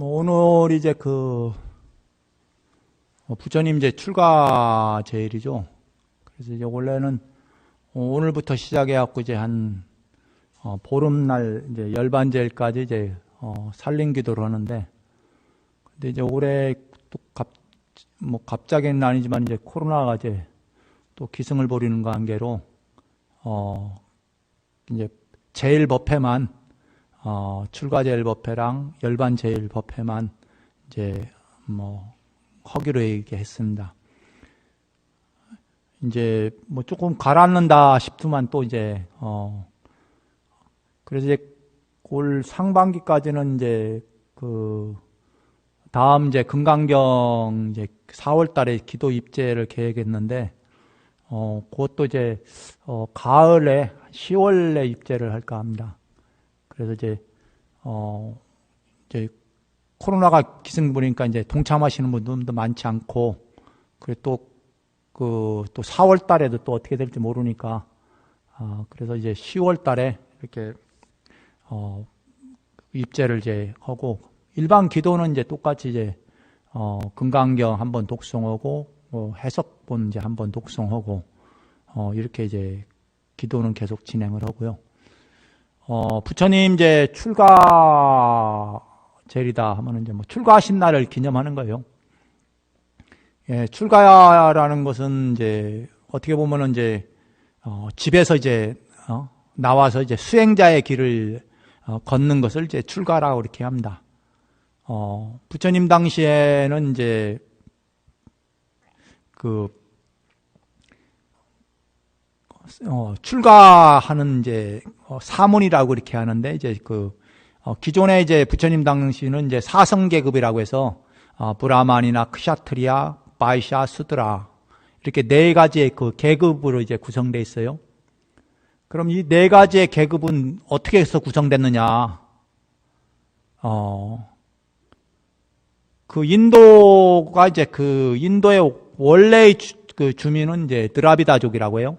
오늘 이제 부처님 이제 출가 제일이죠. 그래서 이제 원래는 오늘부터 시작해갖고 이제 한 보름날 이제 열반제일까지 이제 살림 기도를 하는데, 근데 이제 올해 또 갑자기는 아니지만 이제 코로나가 이제 또 기승을 부리는 관계로 이제 제일법회만 출가제일법회랑 열반제일법회만 이제 하기로 얘기했습니다. 이제 조금 가라앉는다 싶지만 또 이제 그래서 이제 올 상반기까지는 이제 다음 이제 금강경 이제 4월 달에 기도 입제를 계획했는데 그것도 이제 가을에 10월에 입제를 할까 합니다. 그래서 이제 코로나가 기승 부리니까 이제 동참하시는 분들도 많지 않고, 그리고 또 4월 달에도 또 어떻게 될지 모르니까, 그래서 이제 10월 달에 이렇게 입제를 이제 하고, 일반 기도는 이제 똑같이 이제 금강경 한번 독송하고 해석본 이제 한번 독송하고 이렇게 이제 기도는 계속 진행을 하고요. 부처님 이제 출가 제일이다 하면은 이제 출가하신 날을 기념하는 거예요. 예, 출가라는 것은 이제 어떻게 보면은 이제 집에서 이제 나와서 이제 수행자의 길을 걷는 것을 이제 출가라고 이렇게 합니다. 부처님 당시에는 이제 출가하는 이제 사문이라고 이렇게 하는데, 이제 기존에 이제 부처님 당시는 이제 사성계급이라고 해서 브라만이나 크샤트리아, 바이샤, 수드라 이렇게 네 가지의 계급으로 이제 구성되어 있어요. 그럼 이 네 가지의 계급은 어떻게 해서 구성됐느냐? 인도가 이제 인도의 원래의 주민은 이제 드라비다족이라고 해요.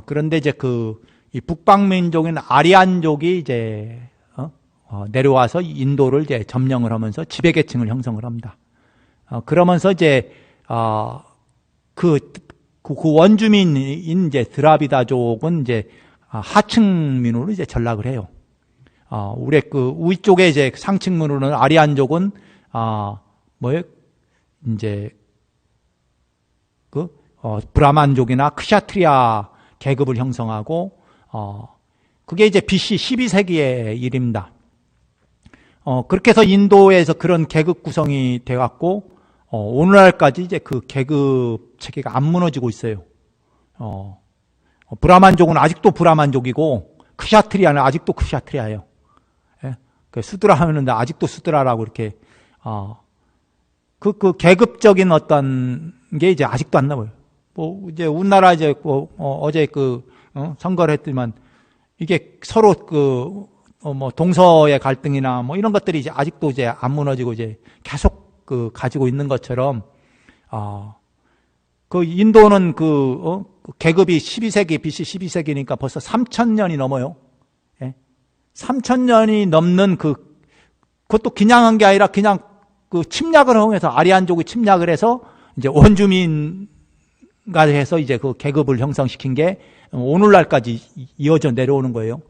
그런데 이제 이 북방민족인 아리안족이 이제 내려와서 인도를 이제 점령을 하면서 지배계층을 형성을 합니다. 그러면서 이제 그 원주민인 이제 드라비다족은 이제 하층민으로 이제 전락을 해요. 우리 위쪽에 이제 상층민으로는 아리안족은 이제 브라만족이나 크샤트리아 계급을 형성하고, 그게 이제 BC 12세기의 일입니다. 그렇게 해서 인도에서 그런 계급 구성이 돼갖고, 오늘날까지 이제 그 계급 체계가 안 무너지고 있어요. 브라만족은 아직도 브라만족이고, 크샤트리아는 아직도 크샤트리아예요. 예? 수드라 하면은 아직도 수드라라고 이렇게, 계급적인 어떤 게 이제 아직도 안 나와요. 이제 우리나라 이제 어제 선거를 했지만, 이게 서로 동서의 갈등이나 이런 것들이 이제 아직도 이제 안 무너지고 이제 계속 가지고 있는 것처럼, 인도는 계급이 12세기, BC 12세기니까 벌써 3,000년이 넘어요. 예? 3,000년이 넘는 그것도 그냥 한 게 아니라 그냥 침략을 허용해서 아리안족이 침략을 해서 이제 원주민가 해서 이제 계급을 형성시킨 게 오늘날까지 이어져 내려오는 거예요.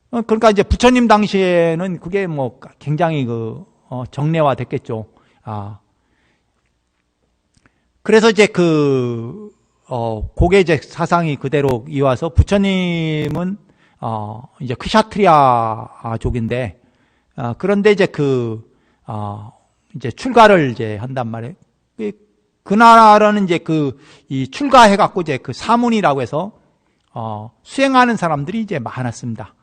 그러니까 이제 부처님 당시에는 그게 굉장히 정례화 됐겠죠. 그래서 이제 그게 이제 사상이 그대로 이어와서 부처님은 이제 크샤트리아족인데, 그런데 이제 이제 출가를 이제 한단 말이에요. 그날은 이제 이 출가해갖고 이제 사문이라고 해서, 수행하는 사람들이 이제 많았습니다.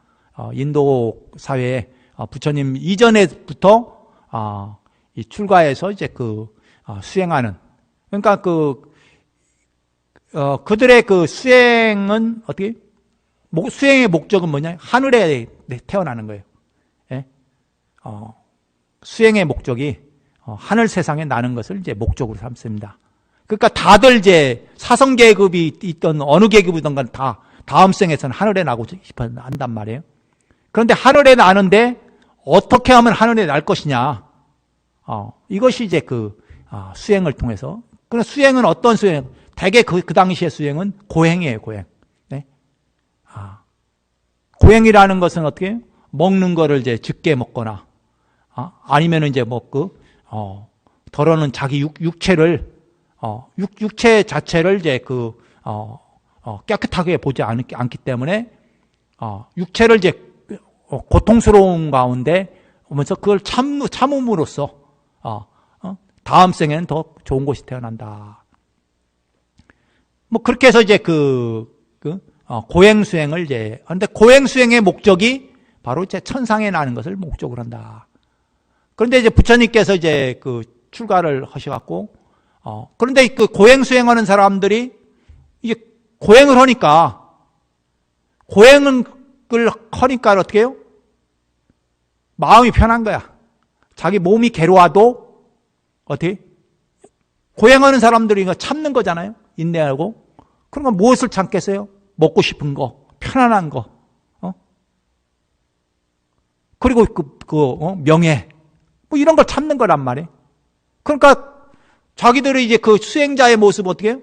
인도 사회에, 부처님 이전에부터, 이 출가해서 이제 수행하는. 그러니까 그들의 수행은 어떻게, 수행의 목적은 뭐냐? 하늘에 태어나는 거예요. 예? 수행의 목적이 하늘 세상에 나는 것을 이제 목적으로 삼습니다. 그러니까 다들 이제 사성계급이 있던 어느 계급이든 간 다 다음 생에서는 하늘에 나고 싶어 한단 말이에요. 그런데 하늘에 나는데 어떻게 하면 하늘에 날 것이냐. 이것이 이제 수행을 통해서. 그럼 수행은 어떤 수행? 대개 그 당시의 수행은 고행이에요, 고행. 네? 고행이라는 것은 어떻게 해요? 먹는 거를 이제 적게 먹거나, 아니면은 이제 더러는 자기 육체를, 육체 자체를 이제 깨끗하게 보지 않기 때문에, 육체를 이제 고통스러운 가운데 오면서 그걸 참음으로써, 다음 생에는 더 좋은 곳이 태어난다. 뭐, 그렇게 해서 이제 고행 수행을 이제, 근데 고행 수행의 목적이 바로 이제 천상에 나는 것을 목적으로 한다. 그런데 이제 부처님께서 이제 출가를 하셔갖고, 그런데 고행 수행하는 사람들이 이게 고행을 하니까 어떻게 해요? 마음이 편한 거야. 자기 몸이 괴로워도 어떻게? 고행하는 사람들이 이거 참는 거잖아요. 인내하고. 그러면 무엇을 참겠어요? 먹고 싶은 거, 편안한 거, 그리고 명예, 뭐 이런 걸 참는 거란 말이에요. 그러니까 자기들이 이제 수행자의 모습 어떻게 해요?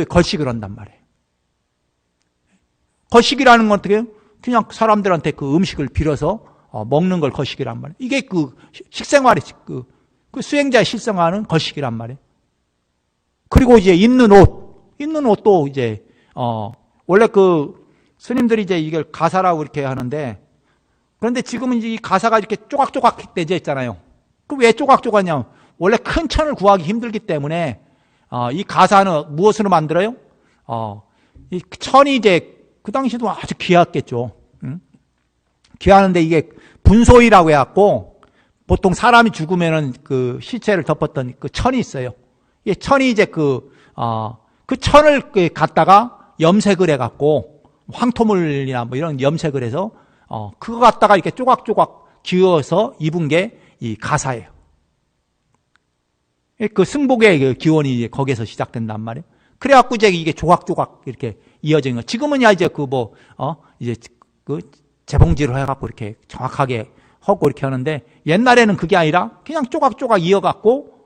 걸식을 한단 말이에요. 걸식이라는 건 어떻게 해요? 그냥 사람들한테 음식을 빌어서 먹는 걸 걸식이란 말이에요. 이게 식생활이 수행자의 실생활은 걸식이란 말이에요. 그리고 이제 입는 옷도 이제 원래 스님들이 이제 이걸 가사라고 이렇게 하는데, 그런데 지금은 이제 이 가사가 이렇게 쪼각쪼각 되어 있잖아요. 왜 쪼각쪼각이냐? 원래 큰 천을 구하기 힘들기 때문에 이 가사는 무엇으로 만들어요? 이 천이 이제 그 당시도 아주 귀했겠죠. 응? 귀하는데 이게 분소이라고 해갖고 보통 사람이 죽으면은 시체를 덮었던 천이 있어요. 이 천이 이제 그 천을 갖다가 염색을 해갖고 황토물이나 뭐 이런 염색을 해서 그거 갖다가 이렇게 쪼각쪼각 기어서 입은 게 이 가사예요. 승복의 기원이 거기에서 시작된단 말이에요. 그래갖고 이제 이게 조각조각 이렇게 이어진 거. 지금은 이제 이제 재봉질을 해갖고 이렇게 정확하게 하고 이렇게 하는데, 옛날에는 그게 아니라 그냥 조각조각 이어갖고,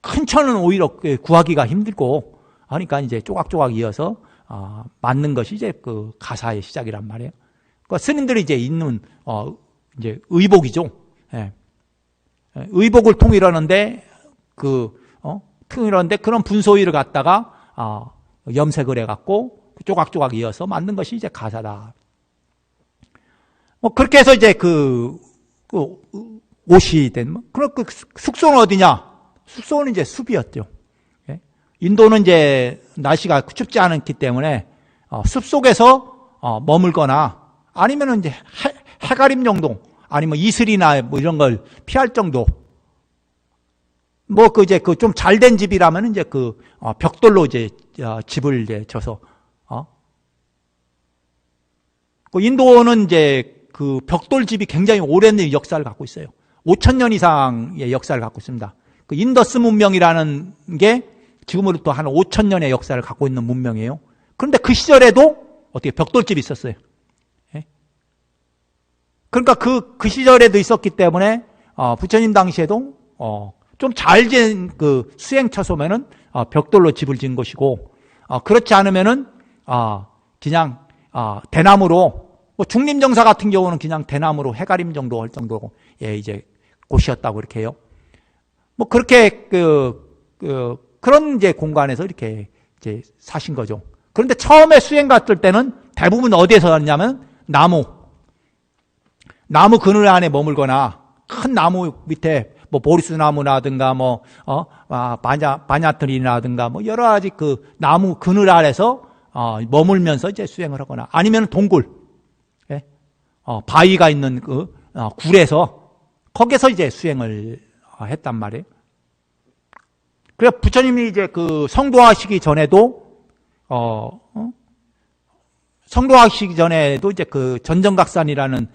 큰 천은 오히려 구하기가 힘들고 하니까 이제 조각조각 이어서, 맞는 것이 이제 가사의 시작이란 말이에요. 그러니까 스님들이 이제 있는, 이제 의복이죠. 예. 의복을 통일하는데, 통일하는데 그런 분소위를 갖다가, 염색을 해갖고 조각조각 이어서 만든 것이 이제 가사다. 뭐, 그렇게 해서 이제 옷이 그럼 숙소는 어디냐? 숙소는 이제 숲이었죠. 예? 인도는 이제 날씨가 춥지 않기 때문에, 숲 속에서, 머물거나, 아니면은 이제 해가림 정도, 아니면 이슬이나 뭐 이런 걸 피할 정도. 뭐, 좀 잘된 집이라면 이제 벽돌로 이제, 집을 이제 져서, 인도는 이제 벽돌집이 굉장히 오랜 역사를 갖고 있어요. 5,000년 이상의 역사를 갖고 있습니다. 인더스 문명이라는 게 지금으로부터 한 5,000년의 역사를 갖고 있는 문명이에요. 그런데 그 시절에도 어떻게 벽돌집이 있었어요. 예? 그러니까 그 시절에도 있었기 때문에, 부처님 당시에도, 좀 잘된 수행처소면은, 벽돌로 집을 지은 것이고, 그렇지 않으면은, 그냥, 대나무로, 뭐 중림정사 같은 경우는 그냥 대나무로 해가림 정도 할 정도고, 예, 이제 곳이었다고 이렇게 해요. 뭐 그렇게 그런 이제 공간에서 이렇게 이제 사신 거죠. 그런데 처음에 수행 갔을 때는 대부분 어디에서 왔냐면 나무 그늘 안에 머물거나 큰 나무 밑에 뭐 보리수 나무라든가 뭐 바냐트리라든가 뭐 여러 가지 나무 그늘 아래서 머물면서 이제 수행을 하거나, 아니면 동굴, 예? 바위가 있는 굴에서 거기서 이제 수행을 했단 말이에요. 그래서 부처님이 이제 성도하시기 전에도 이제 전정각산이라는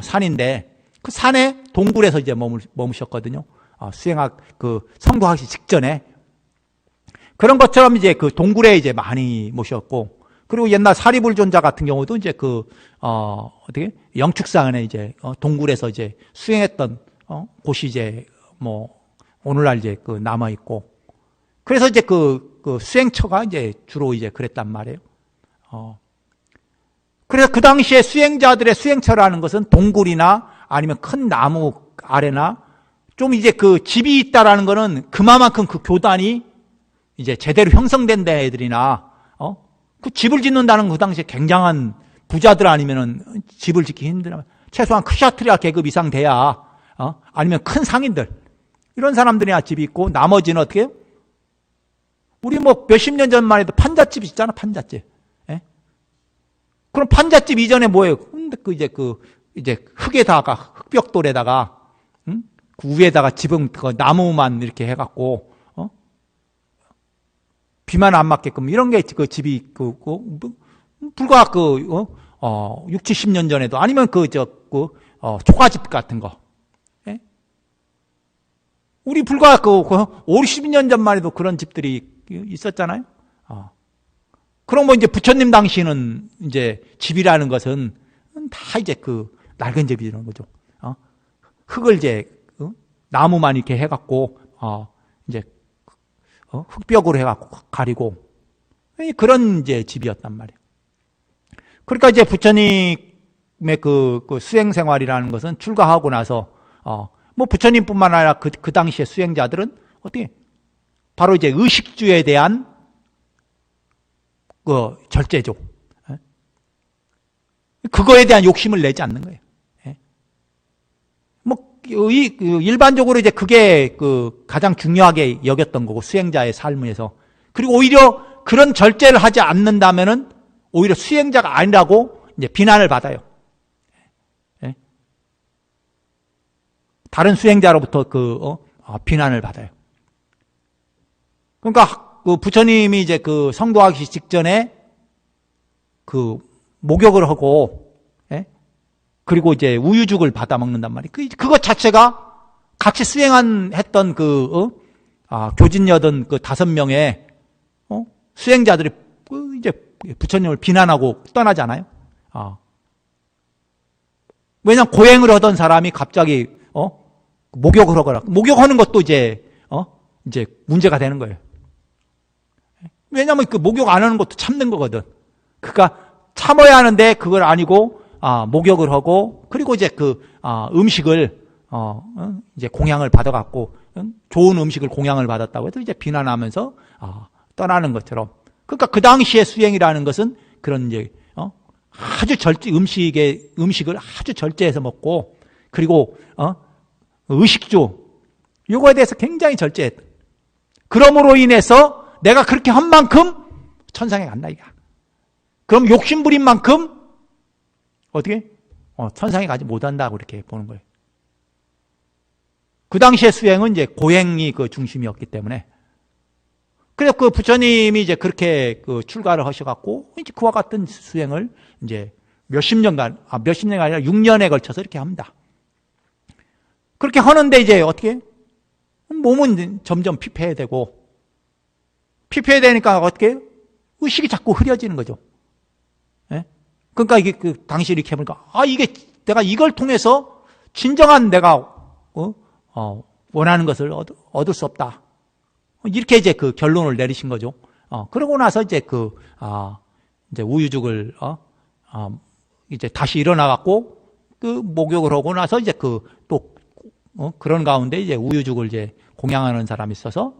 산인데, 그 산에 동굴에서 이제 머무셨거든요. 성도하시기 직전에. 그런 것처럼 이제 동굴에 이제 많이 모셨고, 그리고 옛날 사리불존자 같은 경우도 이제 어떻게 영축사안에 이제 동굴에서 이제 수행했던 곳이 이제 오늘날 이제 남아 있고, 그래서 이제 그 수행처가 이제 주로 이제 그랬단 말이에요. 그래서 그 당시에 수행자들의 수행처라는 것은 동굴이나 아니면 큰 나무 아래나 좀 이제 그 집이 있다라는 거는 그만큼 그 교단이 이제 제대로 형성된 데들이나 그 집을 짓는다는 그 당시에 굉장한 부자들 아니면은 집을 짓기 힘들어. 최소한 크샤트리아 계급 이상 돼야 아니면 큰 상인들 이런 사람들이나 집이 있고, 나머지는 어떻게 해요? 우리 뭐 몇십 년 전만 해도 판잣집 있잖아, 판잣집. 예? 그럼 판잣집 이전에 뭐예요? 이제 흙에다가 흙벽돌에다가 그 위에다가 지붕 나무만 이렇게 해갖고 비만 안 맞게끔 이런 게 그 집이 불과 6, 70년 전에도 아니면 초가집 같은 거. 예? 우리 불과 5, 60년 전만 해도 그런 집들이 있었잖아요. 그럼 뭐 이제 부처님 당시는 이제 집이라는 것은 다 이제 낡은 집이라는 거죠. 흙을 이제 나무만 이렇게 해갖고 이제 흙벽으로 해갖고 가리고 그런 이제 집이었단 말이에요. 그러니까 이제 부처님의 그 수행 생활이라는 것은 출가하고 나서 뭐 부처님뿐만 아니라 그 당시의 수행자들은 어떻게 바로 이제 의식주에 대한 절제죠. 그거에 대한 욕심을 내지 않는 거예요. 일반적으로 이제 그게 가장 중요하게 여겼던 거고, 수행자의 삶에서. 그리고 오히려 그런 절제를 하지 않는다면은 오히려 수행자가 아니라고 이제 비난을 받아요. 다른 수행자로부터 비난을 받아요. 그러니까 부처님이 이제 성도하기 직전에 목욕을 하고, 그리고 이제 우유죽을 받아 먹는단 말이에요. 그것 자체가 같이 했던 교진여든 5명의 수행자들이 이제 부처님을 비난하고 떠나잖아요. 왜냐하면 고행을 하던 사람이 갑자기 목욕을 하거나, 목욕하는 것도 이제 문제가 되는 거예요. 왜냐하면 목욕 안 하는 것도 참는 거거든. 그러니까 참아야 하는데 그걸 아니고 목욕을 하고, 그리고 이제 음식을 이제 공양을 받아갖고 좋은 음식을 공양을 받았다고 해서 이제 비난하면서 떠나는 것처럼. 그러니까 그 당시의 수행이라는 것은 그런 이제 아주 음식을 아주 절제해서 먹고, 그리고 의식주 요거에 대해서 굉장히 절제했다. 그러므로 인해서 내가 그렇게 한 만큼 천상에 간다 이거. 그럼 욕심부린 만큼 어떻게? 천상에 가지 못한다고 이렇게 보는 거예요. 그 당시의 수행은 이제 고행이 중심이었기 때문에. 그래서 부처님이 이제 그렇게 출가를 하셔갖고, 이제 그와 같은 수행을 이제 몇십 년이 아니라 6년에 걸쳐서 이렇게 합니다. 그렇게 하는데 이제 어떻게? 몸은 점점 피폐해되고, 피폐해되니까 어떻게? 의식이 자꾸 흐려지는 거죠. 그러니까 이게 당시 이렇게 해보니까 이게 내가 이걸 통해서 진정한 내가 원하는 것을 얻을 수 없다. 이렇게 이제 결론을 내리신 거죠. 그러고 나서 이제 이제 우유죽을 이제 다시 일어나갖고 목욕을 하고 나서 이제 또 그런 가운데 이제 우유죽을 이제 공양하는 사람이 있어서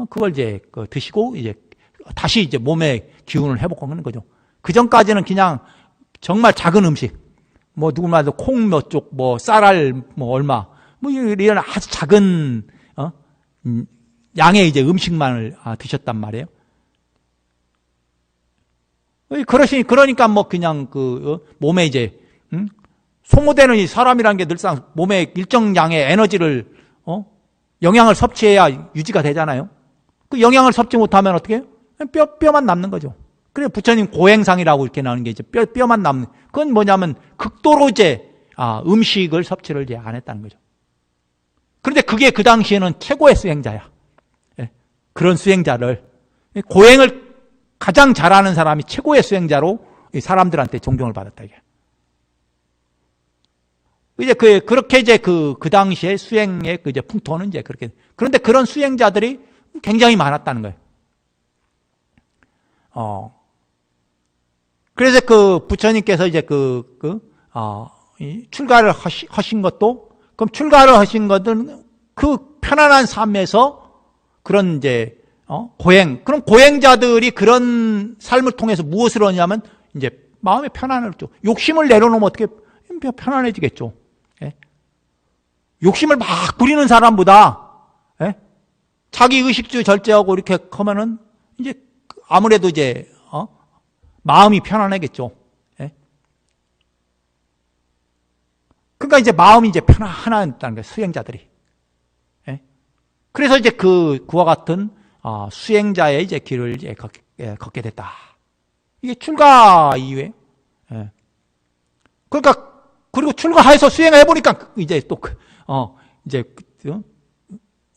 그걸 이제 드시고 이제 다시 이제 몸의 기운을 회복하는 거죠. 그 전까지는 그냥 정말 작은 음식, 뭐 누구나 콩 몇 쪽, 뭐 쌀알 뭐 얼마, 뭐 이런 아주 작은 양의 이제 음식만을 드셨단 말이에요. 그러니까 뭐 그냥 몸에 이제 소모되는 이 사람이라는 게 늘상 몸에 일정 양의 에너지를 영양을 섭취해야 유지가 되잖아요. 그 영양을 섭취 못하면 어떻게 해요? 뼈만 남는 거죠. 그래 부처님 고행상이라고 이렇게 나오는 게 이제 뼈만 남는. 그건 뭐냐면 극도로 이제 음식을 섭취를 이제 안 했다는 거죠. 그런데 그게 그 당시에는 최고의 수행자야. 그런 수행자를 고행을 가장 잘하는 사람이 최고의 수행자로 사람들한테 존경을 받았다, 이게. 이제 그렇게 이제 그 당시에 수행의 이제 풍토는 이제 그렇게. 그런데 그런 수행자들이 굉장히 많았다는 거예요. 그래서 그 부처님께서 이제 출가를 하신 것도, 그럼 출가를 하신 것은 그 편안한 삶에서 그런 이제, 그럼 고행자들이 그런 삶을 통해서 무엇을 하냐면, 이제 마음의 편안을 줘. 욕심을 내려놓으면 어떻게 편안해지겠죠. 예? 욕심을 막 부리는 사람보다, 예? 자기 의식주 절제하고 이렇게 하면은, 이제 아무래도 이제, 마음이 편안하겠죠. 예? 그러니까 이제 마음이 이제 편안하다는 거예요, 수행자들이. 예? 그래서 이제 그와 같은, 수행자의 이제 길을 이제 걷게 됐다. 이게 출가 이후에. 예. 그러니까, 그리고 출가해서 수행을 해보니까 이제 또, 이제,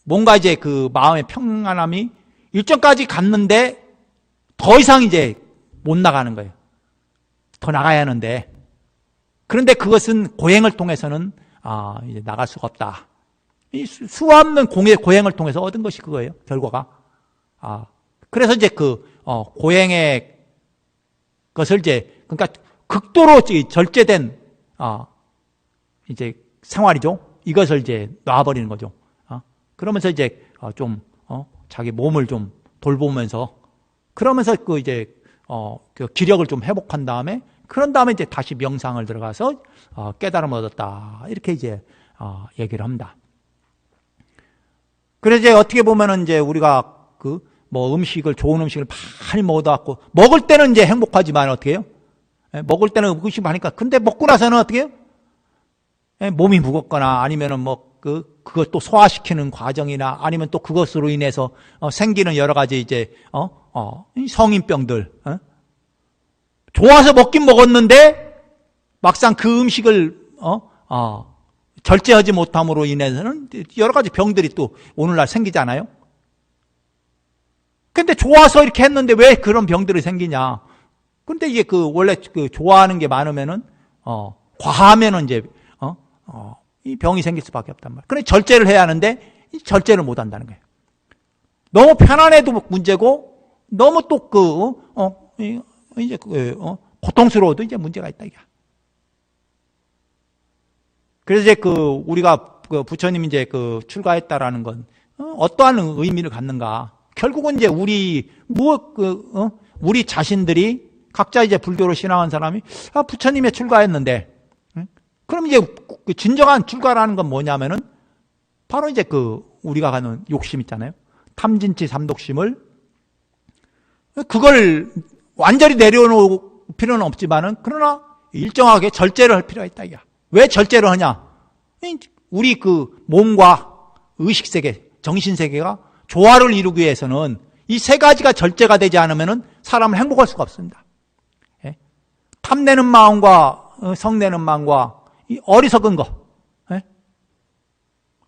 뭔가 이제 그 마음의 평안함이 일정까지 갔는데 더 이상 이제 못 나가는 거예요. 더 나가야 하는데. 그런데 그것은 고행을 통해서는, 이제 나갈 수가 없다. 이 수없는 고행을 통해서 얻은 것이 그거예요, 결과가. 그래서 이제 고행의 것을 이제, 그러니까 극도로 절제된, 이제 생활이죠. 이것을 이제 놔버리는 거죠. 그러면서 이제, 자기 몸을 좀 돌보면서, 그러면서 이제, 그 기력을 좀 회복한 다음에, 그런 다음에 이제 다시 명상을 들어가서, 깨달음을 얻었다. 이렇게 이제, 얘기를 합니다. 그래서 이제 어떻게 보면은 이제 우리가 좋은 음식을 많이 먹어갖고, 먹을 때는 이제 행복하지만 어떻게 해요? 먹을 때는 의심하니까. 근데 먹고 나서는 어떻게 해요? 몸이 무겁거나 아니면은 그것도 소화시키는 과정이나 아니면 또 그것으로 인해서 생기는 여러 가지 이제, 성인병들. 좋아서 먹긴 먹었는데 막상 그 음식을, 절제하지 못함으로 인해서는 여러 가지 병들이 또 오늘날 생기잖아요. 근데 좋아서 이렇게 했는데 왜 그런 병들이 생기냐. 근데 이게 원래 좋아하는 게 많으면은, 과하면은 이제, 이 병이 생길 수밖에 없단 말이에요. 그래, 절제를 해야 하는데, 이 절제를 못 한다는 거예요. 너무 편안해도 문제고, 너무 또 이제 고통스러워도 이제 문제가 있다, 이게. 그래서 이제 우리가 부처님이 이제 출가했다라는 건, 어떠한 의미를 갖는가. 결국은 이제 우리 자신들이 각자 이제 불교로 신앙한 사람이 부처님의 출가했는데, 그럼 이제 진정한 출가라는 건 뭐냐면은 바로 이제 우리가 가는 욕심 있잖아요. 탐진치 삼독심을 그걸 완전히 내려놓을 필요는 없지만은 그러나 일정하게 절제를 할 필요가 있다 이게. 왜 절제를 하냐? 우리 몸과 의식 세계, 정신 세계가 조화를 이루기 위해서는 이 세 가지가 절제가 되지 않으면은 사람은 행복할 수가 없습니다. 예? 탐내는 마음과 성내는 마음과 이 어리석은 거, 예?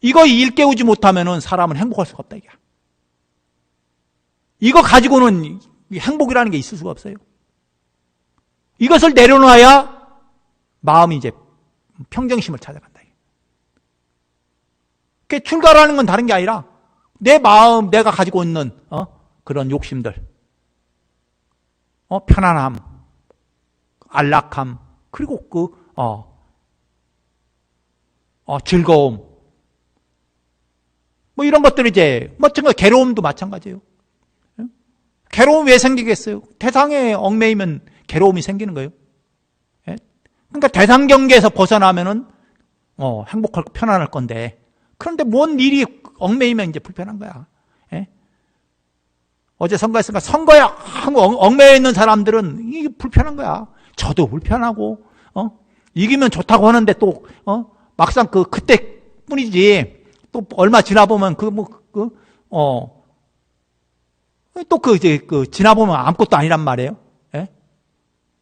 이거 일깨우지 못하면은 사람은 행복할 수가 없다 이게. 이거 가지고는 행복이라는 게 있을 수가 없어요. 이것을 내려놔야 마음이 이제 평정심을 찾아간다. 그 출가라는 건 다른 게 아니라 내 마음, 내가 가지고 있는 그런 욕심들, 편안함, 안락함, 그리고 즐거움, 이런 것들이 이제 괴로움도 마찬가지예요. 괴로움이 왜 생기겠어요? 대상에 얽매이면 괴로움이 생기는 거예요. 그러니까 대상 경계에서 벗어나면은 행복할 편안할 건데, 그런데 뭔 일이 얽매이면 이제 불편한 거야. 예? 어제 선거했으니까 선거에 얽매여 있는 사람들은 이게 불편한 거야. 저도 불편하고, 이기면 좋다고 하는데 또, 막상 그때 뿐이지. 또 얼마 지나보면 지나보면 아무것도 아니란 말이에요. 예?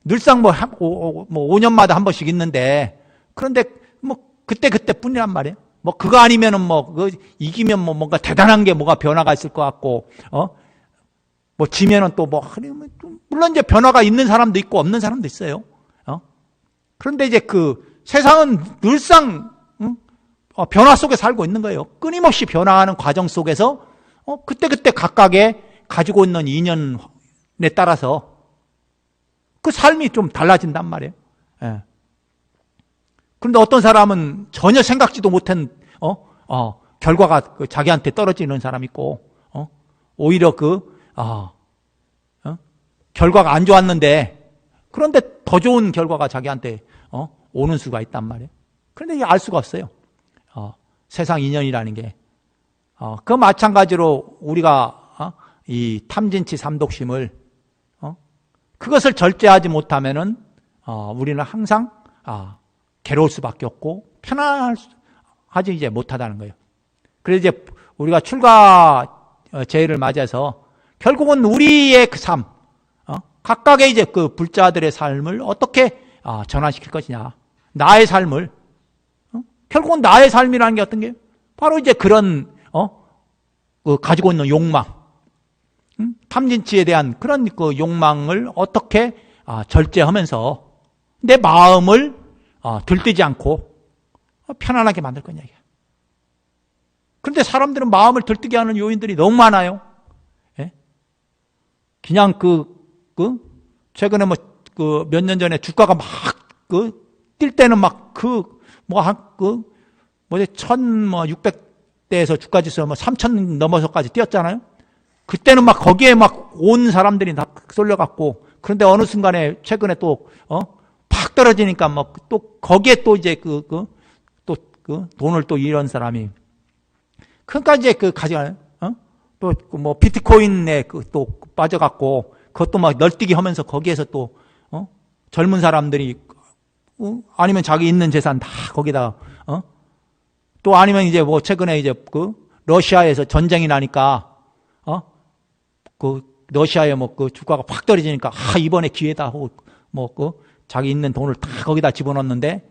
늘상 5년마다 한 번씩 있는데, 그런데 그때 뿐이란 말이에요. 그거 아니면은 이기면 뭔가 대단한 게 뭐가 변화가 있을 것 같고, 뭐 지면은 또 뭐, 물론 이제 변화가 있는 사람도 있고 없는 사람도 있어요. 그런데 이제 그 세상은 늘상 변화 속에 살고 있는 거예요. 끊임없이 변화하는 과정 속에서 그때그때 각각의 가지고 있는 인연에 따라서 그 삶이 좀 달라진단 말이에요. 예. 그런데 어떤 사람은 전혀 생각지도 못한 결과가 자기한테 떨어지는 사람이 있고 오히려 결과가 안 좋았는데 그런데 더 좋은 결과가 자기한테 오는 수가 있단 말이에요. 그런데 이게 알 수가 없어요. 세상 인연이라는 게. 그 마찬가지로 우리가 이 탐진치 삼독심을 그것을 절제하지 못하면은 우리는 항상 괴로울 수밖에 없고 편안하지 이제 못하다는 거예요. 그래서 이제 우리가 출가 제의를 맞아서 결국은 우리의 그 삶, 각각의 이제 그 불자들의 삶을 어떻게 전환시킬 것이냐, 나의 삶을 결국은 나의 삶이라는 게 어떤 게 바로 이제 그런 가지고 있는 욕망, 탐진치에 대한 그런 그 욕망을 어떻게 절제하면서 내 마음을 들뜨지 않고 편안하게 만들 거냐. 그런데 사람들은 마음을 들뜨게 하는 요인들이 너무 많아요. 예? 그냥 최근에 몇 년 전에 주가가 막 뛸 때는 막 1600대에서 주가 지수가 3000 넘어서까지 뛰었잖아요. 그때는 막 거기에 막 온 사람들이 다 쏠려갖고, 그런데 어느 순간에 최근에 또 팍 떨어지니까 막 또 거기에 또 이제 돈을 또 잃은 사람이, 그러니까 이제 가져가요. 또 뭐 비트코인에 또 빠져갖고 그것도 막 널뛰기 하면서 거기에서 또 젊은 사람들이 아니면 자기 있는 재산 다 거기다 또 아니면 이제 뭐 최근에 이제 러시아에서 전쟁이 나니까 러시아에 주가가 확 떨어지니까 이번에 기회다 하고 자기 있는 돈을 다 거기다 집어넣었는데,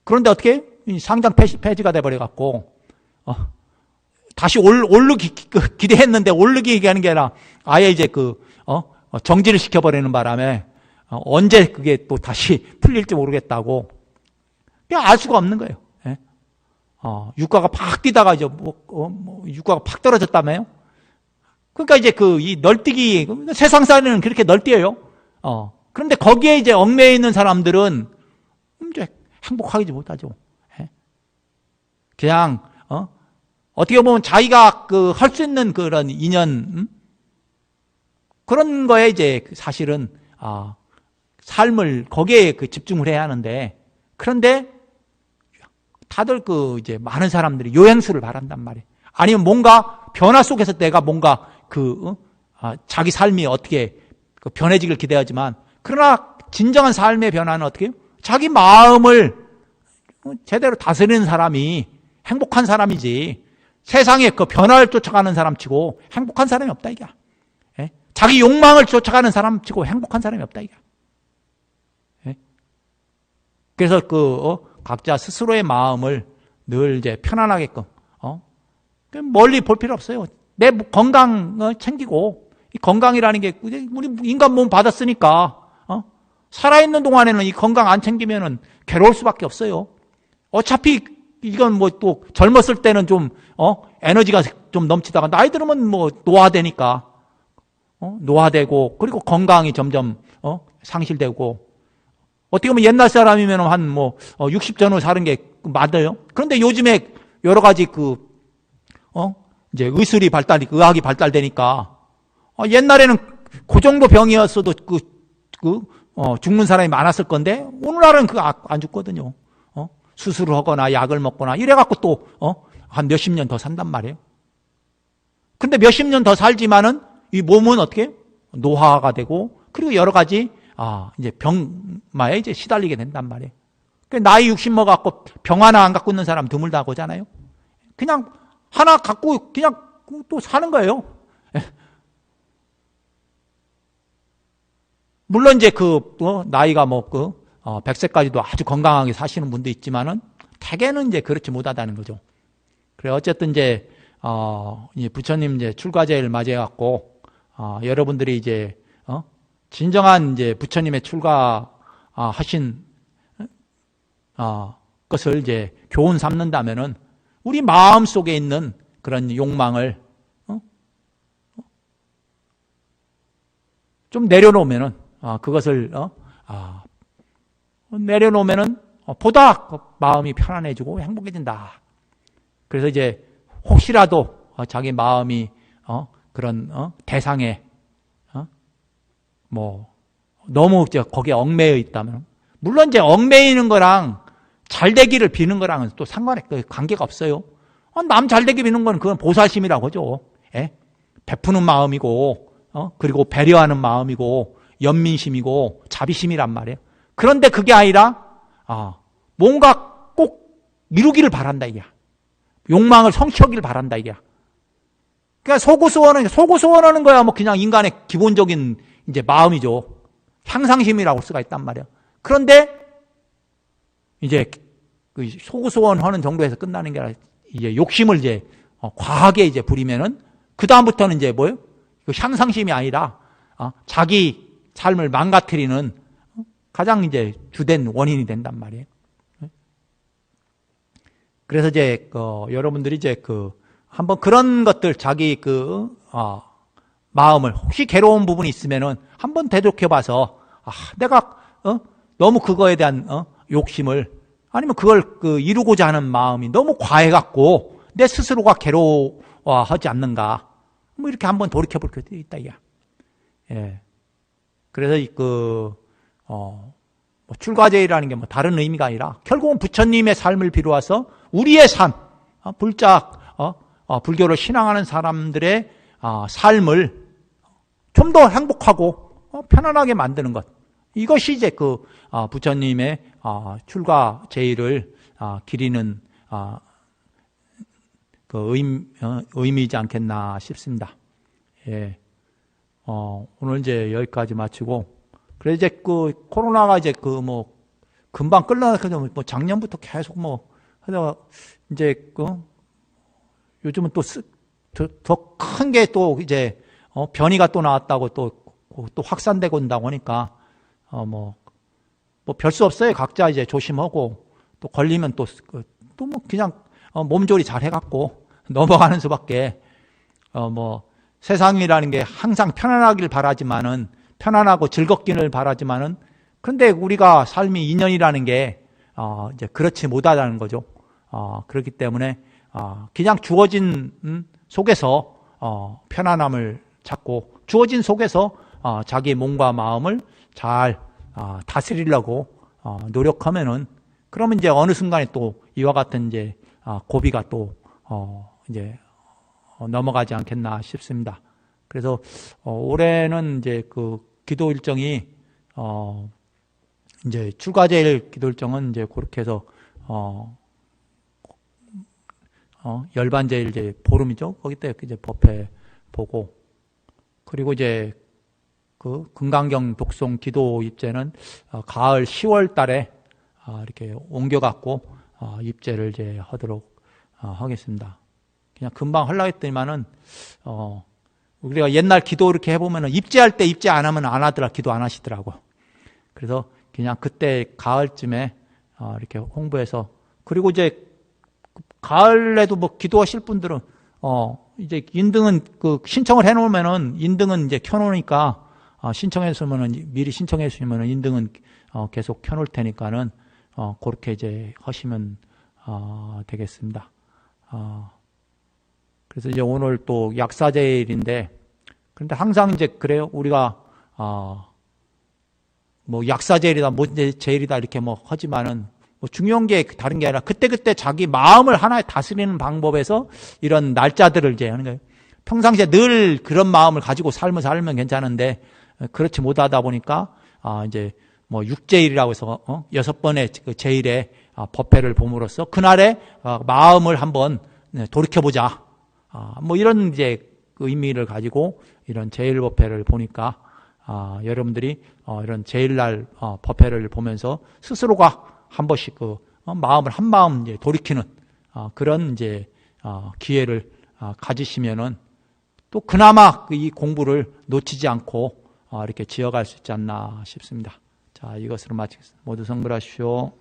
그런데 어떻게 상장 폐지가 돼 버려 갖고 다시 오르기 기대했는데 오르기 얘기하는 게 아니라 아예 이제 정지를 시켜버리는 바람에 언제 그게 또 다시 풀릴지 모르겠다고, 그냥 알 수가 없는 거예요. 예? 유가가 팍 뛰다가 이제 유가가 팍 떨어졌다며요. 그러니까 이제 이 널뛰기, 세상사는 그렇게 널뛰어요. 그런데 거기에 이제 얽매여 있는 사람들은 이제 행복하지 못하죠. 예? 그냥 어떻게 보면 자기가 할 수 있는 그런 인연, 그런 거에 이제 사실은 삶을 거기에 집중을 해야 하는데, 그런데 다들 이제 많은 사람들이 요행수를 바란단 말이에요. 아니면 뭔가 변화 속에서 내가 뭔가 자기 삶이 어떻게 변해지길 기대하지만, 그러나 진정한 삶의 변화는 어떻게 해요? 자기 마음을 제대로 다스리는 사람이 행복한 사람이지, 세상에 변화를 쫓아가는 사람 치고 행복한 사람이 없다 이게. 예? 자기 욕망을 쫓아가는 사람 치고 행복한 사람이 없다 이게. 예? 그래서 각자 스스로의 마음을 늘 이제 편안하게끔 멀리 볼 필요 없어요. 내 건강 챙기고, 이 건강이라는 게 우리 인간 몸 받았으니까 살아있는 동안에는 이 건강 안 챙기면은 괴로울 수밖에 없어요. 어차피 이건 또 젊었을 때는 좀 에너지가 좀 넘치다가 나이 들으면 노화되니까 노화되고, 그리고 건강이 점점 상실되고, 어떻게 보면 옛날 사람이면 한 60 전후 사는 게 맞아요. 그런데 요즘에 여러 가지 이제 의술이 의학이 발달되니까 옛날에는 그 정도 병이었어도 죽는 사람이 많았을 건데, 오늘날은 안 죽거든요. 수술을 하거나 약을 먹거나 이래갖고 또 한 몇십 년 더 산단 말이에요. 근데 몇십 년 더 살지만은 이 몸은 어떻게 노화가 되고, 그리고 여러 가지 이제 병마에 이제 시달리게 된단 말이에요. 나이 60 먹어갖고 병 하나 안 갖고 있는 사람 드물다 보잖아요. 그냥 하나 갖고 그냥 또 사는 거예요. 물론 이제 나이가 100세까지도 아주 건강하게 사시는 분도 있지만은 대개는 이제 그렇지 못하다는 거죠. 그래 어쨌든 이제 부처님 이제 출가제를 맞이해갖고 여러분들이 이제 진정한 이제 부처님의 출가하신 것을 이제 교훈 삼는다면은 우리 마음 속에 있는 그런 욕망을 좀 내려놓으면은 그것을 내려놓으면은 보다 마음이 편안해지고 행복해진다. 그래서 이제 혹시라도 자기 마음이 그런 대상에 뭐 너무 이제 거기에 얽매여 있다면, 물론 이제 얽매이는 거랑 잘 되기를 비는 거랑은 또 관계가 없어요. 남 잘 되기 비는 건 그건 보살심이라고 하죠. 예? 베푸는 마음이고 그리고 배려하는 마음이고 연민심이고 자비심이란 말이에요. 그런데 그게 아니라 뭔가 꼭 이루기를 바란다 이게. 욕망을 성취하기를 바란다 이게. 그러니까 소고소원하는 거야 뭐 그냥 인간의 기본적인 이제 마음이죠. 향상심이라고 할 수가 있단 말이에요. 그런데 이제 그 소고소원하는 정도에서 끝나는 게 아니라 이제 욕심을 이제 과하게 이제 부리면은 그 다음부터는 이제 뭐예요? 그 향상심이 아니라 자기 삶을 망가뜨리는 가장 이제 주된 원인이 된단 말이에요. 그래서 이제 여러분들이 이제 한번 그런 것들 자기 마음을 혹시 괴로운 부분이 있으면은 한번 되돌켜봐서 내가 너무 그거에 대한 욕심을 아니면 그걸 이루고자 하는 마음이 너무 과해갖고 내 스스로가 괴로워하지 않는가 뭐 이렇게 한번 돌이켜볼 게 있다 이야. 예. 그래서 출가제의라는 게 뭐 다른 의미가 아니라 결국은 부처님의 삶을 비로해서 우리의 삶, 불교를 신앙하는 사람들의 삶을 좀 더 행복하고 편안하게 만드는 것. 이것이 이제 부처님의 출가 제의를 기리는 의미이지 않겠나 싶습니다. 예. 오늘 이제 여기까지 마치고, 그래서 이제 코로나가 이제 금방 끝나서 뭐 작년부터 계속 하다가 이제 요즘은 더 큰 게 또 이제 변이가 또 나왔다고 또 확산되고 온다고 하니까 뭐 별 수 없어요. 각자 이제 조심하고 또 걸리면 또 뭐 그냥 몸조리 잘 해갖고 넘어가는 수밖에 세상이라는 게 항상 편안하길 바라지만은 편안하고 즐겁기를 바라지만은 근데 우리가 삶이 인연이라는 게 이제 그렇지 못하다는 거죠. 그렇기 때문에 그냥 주어진 속에서 편안함을 찾고 주어진 속에서 자기 몸과 마음을 잘 다스리려고 노력하면은 그러면 이제 어느 순간에 또 이와 같은 이제 고비가 또 이제 넘어가지 않겠나 싶습니다. 그래서 올해는 이제 기도 일정이 이제 출가제일 기도 일정은 이제 그렇게 해서 열반제일 이제 보름이죠. 거기 때 이제 법회 보고, 그리고 이제 금강경 독송 기도 입제는 가을 10월 달에 이렇게 옮겨갖고 입제를 이제 하도록 하겠습니다. 그냥 금방 하려고 했더니만은 우리가 옛날 기도 이렇게 해보면은 입제할 때 입제 안 하면 안 하더라, 기도 안 하시더라고. 그래서 그냥 그때 가을쯤에 이렇게 홍보해서, 그리고 이제 가을에도 뭐 기도하실 분들은 이제 인등은 신청을 해놓으면은 인등은 이제 켜놓으니까 신청했으면은 미리 신청했으면은 인등은 계속 켜놓을 테니까는 그렇게 이제 하시면 되겠습니다. 그래서 이제 오늘 또 약사제일인데, 그런데 항상 이제 그래요. 우리가 뭐 약사제일이다, 뭐 제일이다 이렇게 뭐 하지만은 뭐 중요한 게 다른 게 아니라 그때그때 자기 마음을 하나에 다스리는 방법에서 이런 날짜들을 이제 하는 거예요. 평상시에 늘 그런 마음을 가지고 삶을 살면 괜찮은데 그렇지 못하다 보니까 이제 뭐 육제일이라고 해서 6번의 그 제일에 법회를 봄으로써 그날에 마음을 한번 돌이켜보자. 뭐 이런 이제 그 의미를 가지고 이런 제일 법회를 보니까 여러분들이 이런 제일날 법회를 보면서 스스로가 한 번씩 마음을 한 마음 이제 돌이키는 그런 이제 기회를 가지시면은 또 그나마 이 공부를 놓치지 않고 이렇게 지어갈 수 있지 않나 싶습니다. 자, 이것으로 마치겠습니다. 모두 성불하십시오.